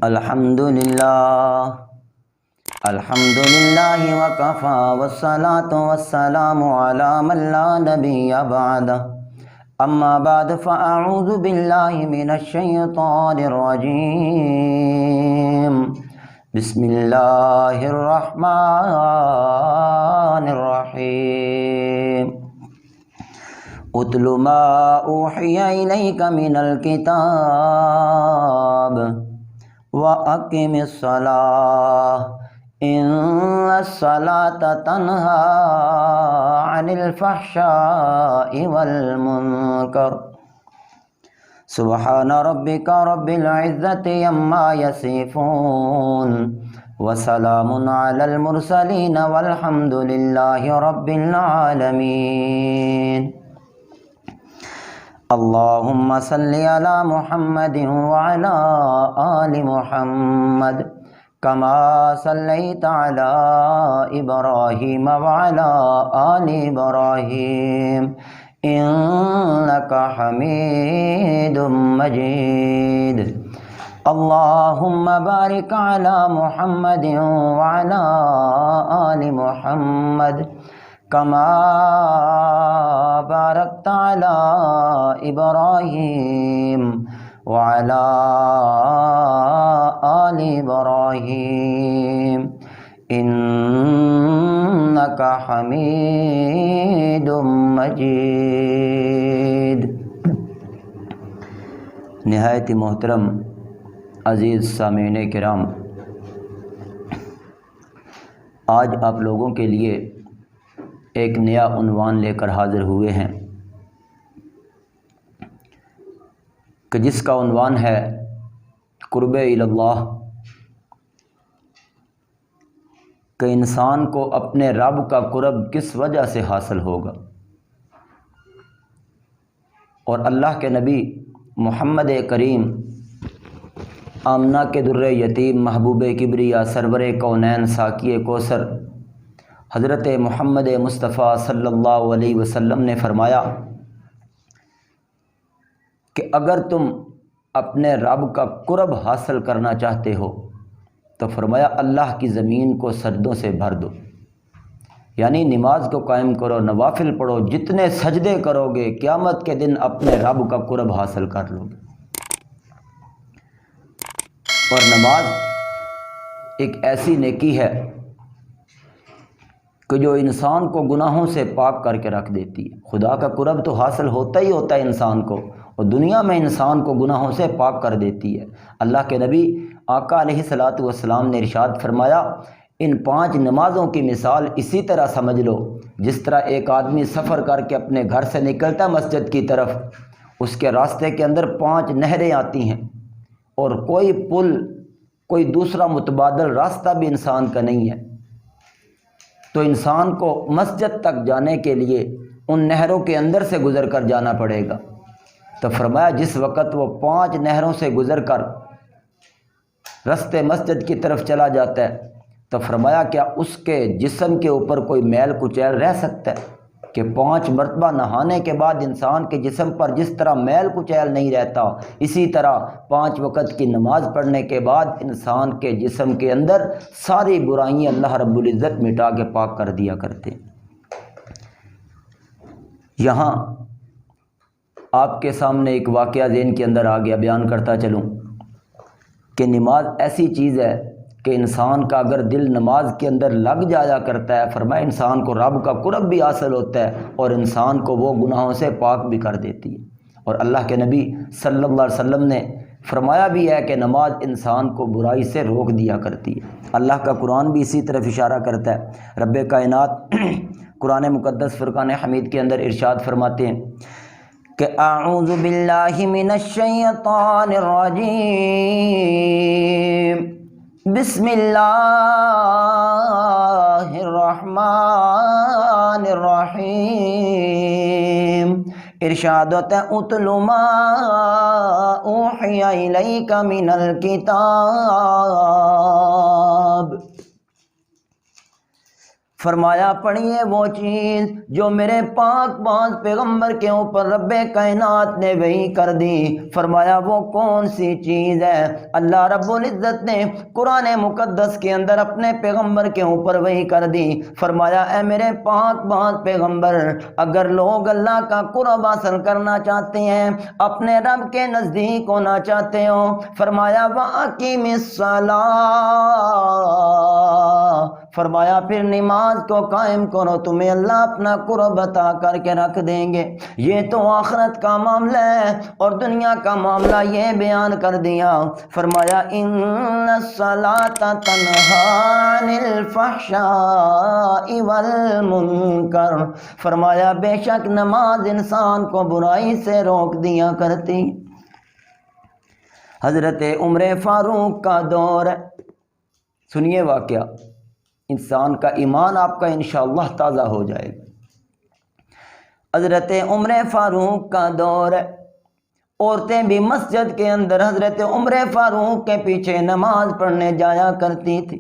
الحمدللہ وکفا والصلاة والسلام علی من لا نبی بعدہ اما بعد فاعوذ باللہ من الشیطان الرجیم بسم اللہ الرحمن الرحیم اتل ما اوحی الیک من الکتاب وَأَقِمِ الصَّلَاةَ إِنَّ الصَّلَاةَ تَنْهَى عَنِ الْفَحْشَاءِ وَالْمُنكَرِ سُبْحَانَ رَبِّكَ رَبِّ الْعِزَّةِ عَمَّا يَصِفُونَ وَسَلَامٌ عَلَى الْمُرْسَلِينَ وَالْحَمْدُ لِلَّهِ رَبِّ الْعَالَمِينَ اللہم صلی علی محمد وعلی آل محمد کما صلیت علی ابراہیم وعلی آل ابراہیم انکا حمید مجید اللہم بارک علی محمد وعلی آل محمد کما بارکت علی ابراہیم وعلی آل ابراہیم انکا حمید مجید۔ نہایت محترم عزیز سامعین کرام، آج آپ لوگوں کے لیے ایک نیا عنوان لے کر حاضر ہوئے ہیں کہ جس کا عنوان ہے قرب اللہ، کہ انسان کو اپنے رب کا قرب کس وجہ سے حاصل ہوگا، اور اللہ کے نبی محمد کریم آمنہ کے در یتیم محبوب کبریا سرور کونین ساقی کوثر حضرت محمد مصطفیٰ صلی اللہ علیہ وسلم نے فرمایا کہ اگر تم اپنے رب کا قرب حاصل کرنا چاہتے ہو تو فرمایا اللہ کی زمین کو سجدوں سے بھر دو، یعنی نماز کو قائم کرو، نوافل پڑھو، جتنے سجدے کرو گے قیامت کے دن اپنے رب کا قرب حاصل کر لو گے۔ اور نماز ایک ایسی نیکی ہے کہ جو انسان کو گناہوں سے پاک کر کے رکھ دیتی ہے۔ خدا کا قرب تو حاصل ہوتا ہی ہوتا ہے انسان کو، اور دنیا میں انسان کو گناہوں سے پاک کر دیتی ہے۔ اللہ کے نبی آقا علیہ الصلاۃ والسلام نے ارشاد فرمایا، ان 5 نمازوں کی مثال اسی طرح سمجھ لو جس طرح ایک آدمی سفر کر کے اپنے گھر سے نکلتا ہے مسجد کی طرف، اس کے راستے کے اندر 5 نہریں آتی ہیں، اور کوئی پل، کوئی دوسرا متبادل راستہ بھی انسان کا نہیں ہے، تو انسان کو مسجد تک جانے کے لیے ان نہروں کے اندر سے گزر کر جانا پڑے گا۔ تو فرمایا جس وقت وہ 5 نہروں سے گزر کر رستے مسجد کی طرف چلا جاتا ہے تو فرمایا کیا اس کے جسم کے اوپر کوئی میل کچیل رہ سکتا ہے؟ کہ 5 مرتبہ نہانے کے بعد انسان کے جسم پر جس طرح میل کچیل نہیں رہتا، اسی طرح 5 وقت کی نماز پڑھنے کے بعد انسان کے جسم کے اندر ساری برائیاں اللہ رب العزت مٹا کے پاک کر دیا کرتے۔ یہاں آپ کے سامنے ایک واقعہ ذہن کے اندر آ گیا، بیان کرتا چلوں کہ نماز ایسی چیز ہے کہ انسان کا اگر دل نماز کے اندر لگ جایا کرتا ہے، فرمایا انسان کو رب کا قرب بھی حاصل ہوتا ہے اور انسان کو وہ گناہوں سے پاک بھی کر دیتی ہے۔ اور اللہ کے نبی صلی اللہ علیہ وسلم نے فرمایا بھی ہے کہ نماز انسان کو برائی سے روک دیا کرتی ہے۔ اللہ کا قرآن بھی اسی طرف اشارہ کرتا ہے۔ رب کائنات قرآن مقدس فرقان حمید کے اندر ارشاد فرماتے ہیں کہ اعوذ باللہ من الشیطان الرجیم بسم اللہ الرحمن الرحیم۔ ارشاد ہوتا ہے اتل ما اوحی الیک من الکتاب فرمایا پڑھیے وہ چیز جو میرے پاک باز پیغمبر کے اوپر رب کائنات نے وحی کر دی۔ فرمایا وہ کون سی چیز ہے؟ اللہ رب العزت نے قرآن مقدس کے اندر اپنے پیغمبر کے اوپر وحی کر دی۔ فرمایا اے میرے پاک باز پیغمبر، اگر لوگ اللہ کا قرب حاصل کرنا چاہتے ہیں، اپنے رب کے نزدیک ہونا چاہتے ہو، فرمایا وَأَقِمِ الصَّلَاةَ، فرمایا پھر نماز کو قائم کرو، تمہیں اللہ اپنا قرب عطا کر کے رکھ دیں گے۔ یہ تو آخرت کا معاملہ ہے، اور دنیا کا معاملہ یہ بیان کر دیا۔ فرمایا ان الصلاۃ تنہی عن الفحشاء والمنکر، فرمایا بے شک نماز انسان کو برائی سے روک دیا کرتی۔ حضرت عمر فاروق کا دور ہے، سنیے واقعہ، انسان کا ایمان آپ کا انشاءاللہ تازہ ہو جائے گا۔ حضرت عمر فاروق کا دور ہے، عورتیں بھی مسجد کے اندر حضرت عمر فاروق کے پیچھے نماز پڑھنے جایا کرتی تھی۔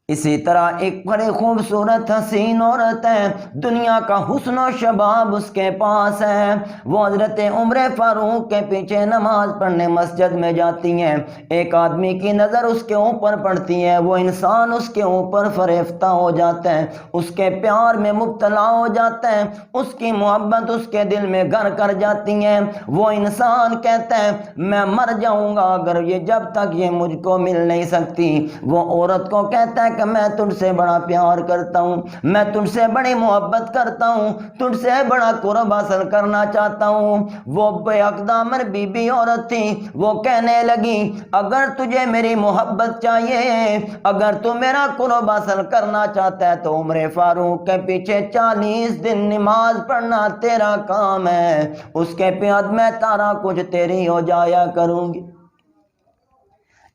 اسی طرح ایک بڑے خوبصورت حسین عورت ہے، دنیا کا حسن و شباب اس کے پاس ہے، وہ حضرت عمر فاروق کے پیچھے نماز پڑھنے مسجد میں جاتی ہیں۔ ایک آدمی کی نظر اس کے اوپر پڑتی ہے، وہ انسان اس کے اوپر فریفتہ ہو جاتا ہے، اس کے پیار میں مبتلا ہو جاتا ہے، اس کی محبت اس کے دل میں گھر کر جاتی ہے۔ وہ انسان کہتا ہے میں مر جاؤں گا اگر یہ جب تک یہ مجھ کو مل نہیں سکتی۔ وہ عورت کو کہتا ہے کہ میں تجھ سے بڑا پیار کرتا ہوں، میں تجھ سے بڑی محبت کرتا ہوں، تجھ سے بڑا قرب حاصل کرنا چاہتا ہوں۔ وہ بے اقدامر بی بی عورت تھی، وہ کہنے لگی اگر تجھے میری محبت چاہیے، اگر تو میرا قرب حاصل کرنا چاہتا ہے تو عمر فاروق کے پیچھے 40 دن نماز پڑھنا تیرا کام ہے، اس کے بعد میں تارا کچھ تیری ہو جایا کروں گی۔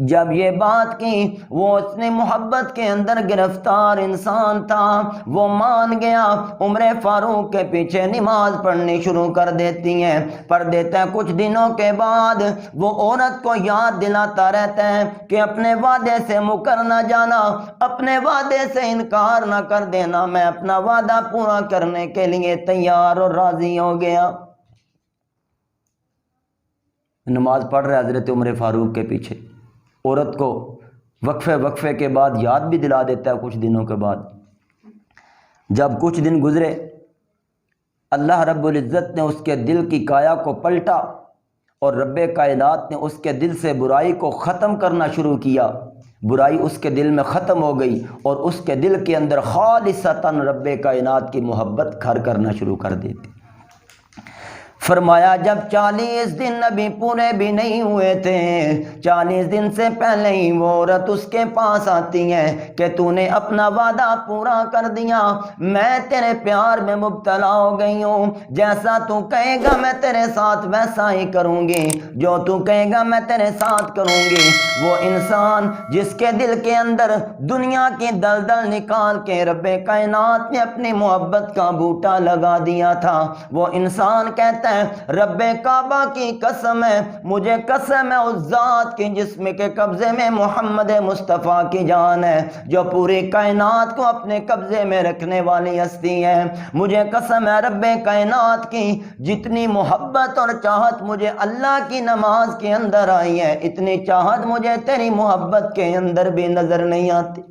جب یہ بات کی، وہ اس نے محبت کے اندر گرفتار انسان تھا، وہ مان گیا، عمر فاروق کے پیچھے نماز پڑھنی شروع کر دیتی ہیں، پڑھ دیتا ہے۔ کچھ دنوں کے بعد وہ عورت کو یاد دلاتا رہتا ہے کہ اپنے وعدے سے مکر نہ جانا، اپنے وعدے سے انکار نہ کر دینا، میں اپنا وعدہ پورا کرنے کے لیے تیار اور راضی ہو گیا۔ نماز پڑھ رہے حضرت عمر فاروق کے پیچھے، عورت کو وقفے کے بعد یاد بھی دلا دیتا ہے کچھ دنوں کے بعد۔ جب کچھ دن گزرے، اللہ رب العزت نے اس کے دل کی کایا کو پلٹا، اور رب کائنات نے اس کے دل سے برائی کو ختم کرنا شروع کیا۔ برائی اس کے دل میں ختم ہو گئی، اور اس کے دل کے اندر خالصتاً رب کائنات کی محبت گھر کرنا شروع کر دیتی۔ فرمایا جب 40 دن ابھی پورے بھی نہیں ہوئے تھے، 40 دن سے پہلے ہی وہ عورت اس کے پاس آتی ہے کہ تو نے اپنا وعدہ پورا کر دیا، میں تیرے پیار میں مبتلا ہو گئی ہوں، جیسا تو کہے گا میں تیرے ساتھ ویسا ہی کروں گی، جو تو کہے گا میں تیرے ساتھ کروں گی۔ وہ انسان جس کے دل کے اندر دنیا کی دلدل نکال کے رب کائنات نے اپنی محبت کا بوٹا لگا دیا تھا، وہ انسان کہتا ہے رب کعبہ کی قسم ہے، مجھے قسم ہے اس ذات کی جسم کے قبضے میں محمد مصطفیٰ کی جان ہے، جو پوری کائنات کو اپنے قبضے میں رکھنے والی ہستی ہے، مجھے قسم ہے رب کائنات کی، جتنی محبت اور چاہت مجھے اللہ کی نماز کے اندر آئی ہے، اتنی چاہت مجھے تیری محبت کے اندر بھی نظر نہیں آتی،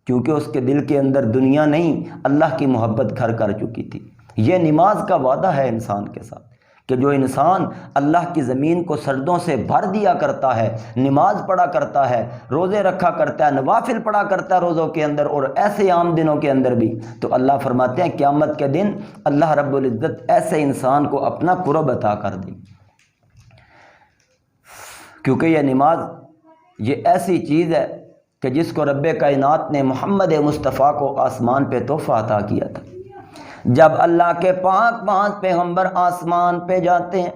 کیونکہ اس کے دل کے اندر دنیا نہیں اللہ کی محبت گھر کر چکی تھی۔ یہ نماز کا وعدہ ہے انسان کے ساتھ کہ جو انسان اللہ کی زمین کو سجدوں سے بھر دیا کرتا ہے، نماز پڑھا کرتا ہے، روزے رکھا کرتا ہے، نوافل پڑھا کرتا ہے روزوں کے اندر اور ایسے عام دنوں کے اندر بھی، تو اللہ فرماتے ہیں قیامت کے دن اللہ رب العزت ایسے انسان کو اپنا قرب عطا کر دے، کیونکہ یہ نماز یہ ایسی چیز ہے کہ جس کو رب کائنات نے محمد مصطفیٰ کو آسمان پہ تحفہ عطا کیا تھا۔ جب اللہ کے پاک پاک پیغمبر آسمان پہ جاتے ہیں،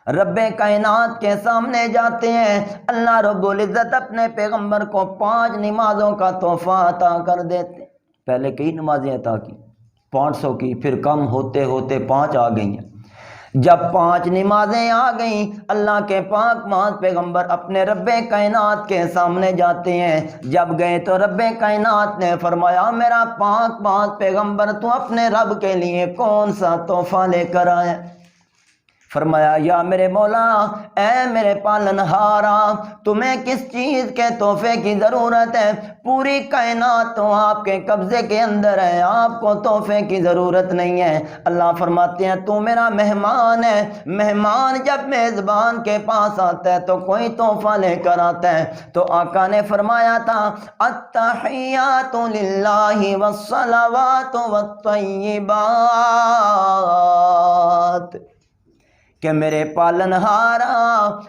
رب کائنات کے سامنے جاتے ہیں، اللہ رب العزت اپنے پیغمبر کو 5 نمازوں کا تحفہ عطا کر دیتے۔ پہلے کئی نمازیں عطا کی، 500 کی، پھر کم ہوتے ہوتے 5 آ گئی ہیں، جب 5 نمازیں آ گئیں، اللہ کے پاک ماں پیغمبر اپنے رب کائنات کے سامنے جاتے ہیں۔ جب گئے تو رب کائنات نے فرمایا میرا پاک ماں پیغمبر تو اپنے رب کے لیے کون سا تحفہ لے کر آئے؟ فرمایا یا میرے مولا، اے میرے پالنہارا، تمہیں کس چیز کے تحفے کی ضرورت ہے؟ پوری کائنات تو آپ کے قبضے کے اندر ہے، آپ کو تحفے کی ضرورت نہیں ہے۔ اللہ فرماتے ہیں تو میرا مہمان ہے، مہمان جب میزبان کے پاس آتا ہے تو کوئی تحفہ لے کر آتا ہے۔ تو آقا نے فرمایا تھا التحیات للہ والصلوات والطیبات، کہ میرے پالنہارا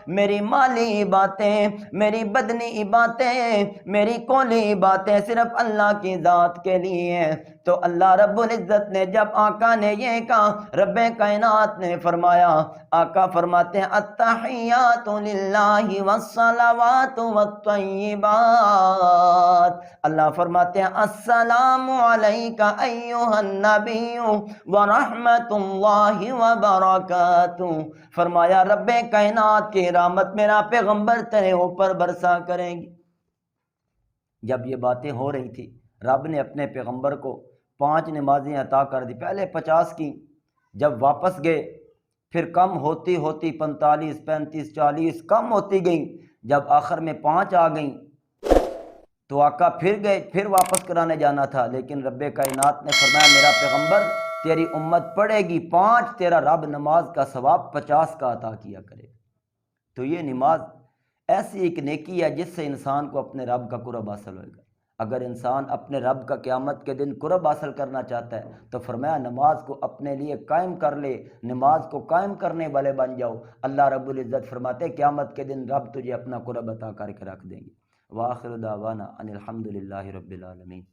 میری مالی باتیں، میری بدنی باتیں، میری قولی باتیں صرف اللہ کی ذات کے لیے ہیں۔ تو اللہ رب العزت نے جب آقا نے یہ کہا، رب کائنات نے فرمایا، آقا فرماتے ہیں التحیات للہ والصلوات والطیبات، اللہ فرماتے ہیں السلام علیک ایھا النبی ورحمۃ اللہ وبرکاتہ، فرمایا رب کائنات کی رحمت میرا پیغمبر تیرے اوپر برسا کریں گی۔ جب یہ باتیں ہو رہی تھی، رب نے اپنے پیغمبر کو 5 نمازیں عطا کر دی، پہلے 50 کی، جب واپس گئے پھر کم ہوتی ہوتی 45 35 40 کم ہوتی گئیں، جب آخر میں 5 آ گئیں تو آقا پھر گئے، پھر واپس کرانے جانا تھا، لیکن رب کائنات نے فرمایا میرا پیغمبر تیری امت پڑھے گی 5، تیرا رب نماز کا ثواب 50 کا عطا کیا کرے۔ تو یہ نماز ایسی ایک نیکی ہے جس سے انسان کو اپنے رب کا قرب حاصل ہوئے گا۔ اگر انسان اپنے رب کا قیامت کے دن قرب حاصل کرنا چاہتا ہے تو فرمایا نماز کو اپنے لیے قائم کر لے، نماز کو قائم کرنے والے بن جاؤ۔ اللہ رب العزت فرماتے قیامت کے دن رب تجھے اپنا قرب عطا کر کے رکھ دیں گے۔ وآخر دعوانا ان الحمد للہ رب العالمین۔